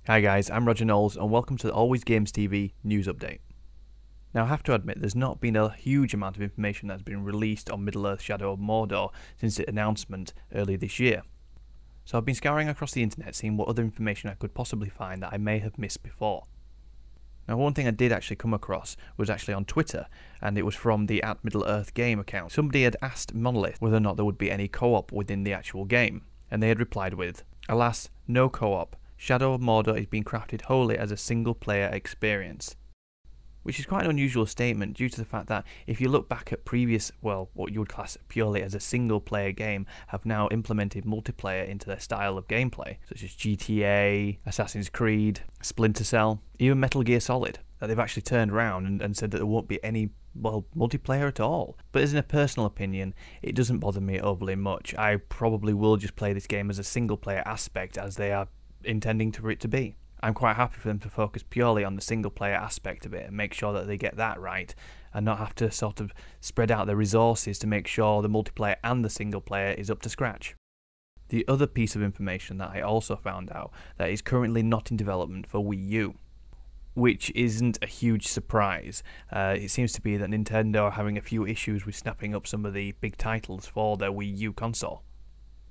Hi guys, I'm Roger Knowles and welcome to the AlwaysGamesTV news update. Now I have to admit there's not been a huge amount of information that's been released on Middle-earth Shadow of Mordor since its announcement earlier this year. So I've been scouring across the internet seeing what other information I could possibly find that I may have missed before. Now one thing I did actually come across was actually on Twitter, and it was from the @MiddleEarthGame account. Somebody had asked Monolith whether or not there would be any co-op within the actual game, and they had replied with, "Alas, no co-op. Shadow of Mordor is being crafted wholly as a single-player experience." Which is quite an unusual statement due to the fact that if you look back at previous, well, what you would class purely as a single-player game, have now implemented multiplayer into their style of gameplay, such as GTA, Assassin's Creed, Splinter Cell, even Metal Gear Solid, that they've actually turned around and said that there won't be any, well, multiplayer at all. But as in a personal opinion, it doesn't bother me overly much. I probably will just play this game as a single-player aspect as they are intending for it to be. I'm quite happy for them to focus purely on the single player aspect of it and make sure that they get that right and not have to sort of spread out their resources to make sure the multiplayer and the single player is up to scratch. The other piece of information that I also found out that is currently not in development for Wii U, which isn't a huge surprise. It seems to be that Nintendo are having a few issues with snapping up some of the big titles for their Wii U console.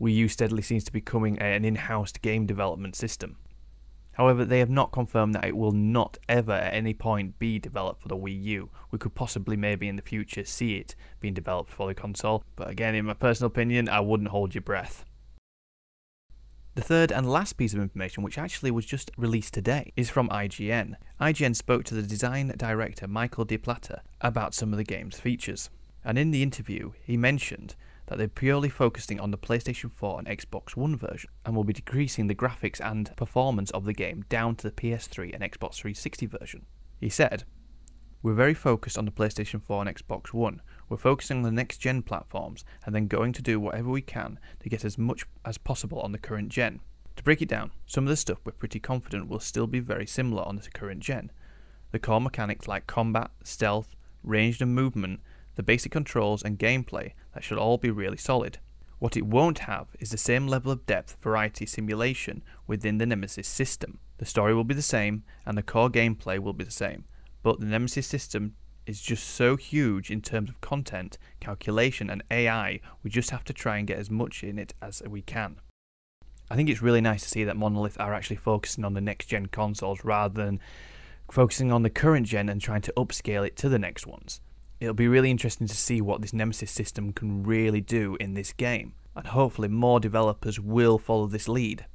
Wii U steadily seems to be becoming an in-house game development system. However, they have not confirmed that it will not ever at any point be developed for the Wii U. We could possibly maybe in the future see it being developed for the console, but again, in my personal opinion, I wouldn't hold your breath. The third and last piece of information, which actually was just released today, is from IGN. IGN spoke to the design director Michael DePlata about some of the game's features, and in the interview, he mentioned that they're purely focusing on the PlayStation 4 and Xbox One version, and will be decreasing the graphics and performance of the game down to the PS3 and Xbox 360 version. He said, "We're very focused on the PlayStation 4 and Xbox One. We're focusing on the next gen platforms and then going to do whatever we can to get as much as possible on the current gen. To break it down, some of the stuff we're pretty confident will still be very similar on the current gen. The core mechanics like combat, stealth, ranged and movement, the basic controls and gameplay, that should all be really solid. What it won't have is the same level of depth, variety, simulation within the Nemesis system. The story will be the same and the core gameplay will be the same, but the Nemesis system is just so huge in terms of content, calculation and AI, we just have to try and get as much in it as we can." I think it's really nice to see that Monolith are actually focusing on the next gen consoles rather than focusing on the current gen and trying to upscale it to the next ones. It'll be really interesting to see what this Nemesis system can really do in this game, and hopefully more developers will follow this lead.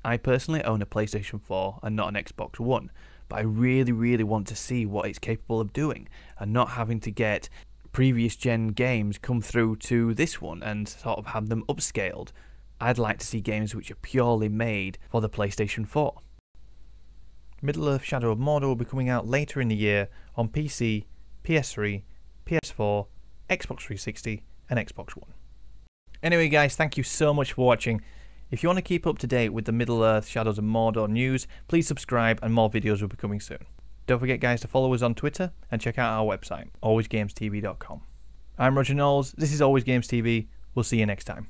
I personally own a PlayStation 4 and not an Xbox One, but I really want to see what it's capable of doing, and not having to get previous gen games come through to this one and sort of have them upscaled. I'd like to see games which are purely made for the PlayStation 4. Middle-earth Shadow of Mordor will be coming out later in the year on PC, PS3, PS4, Xbox 360 and Xbox One. Anyway guys, thank you so much for watching. If you want to keep up to date with the Middle-earth Shadows of Mordor news, please subscribe and more videos will be coming soon. Don't forget guys to follow us on Twitter and check out our website, AlwaysGamesTV.com. I'm Roger Knowles, this is AlwaysGamesTV, we'll see you next time.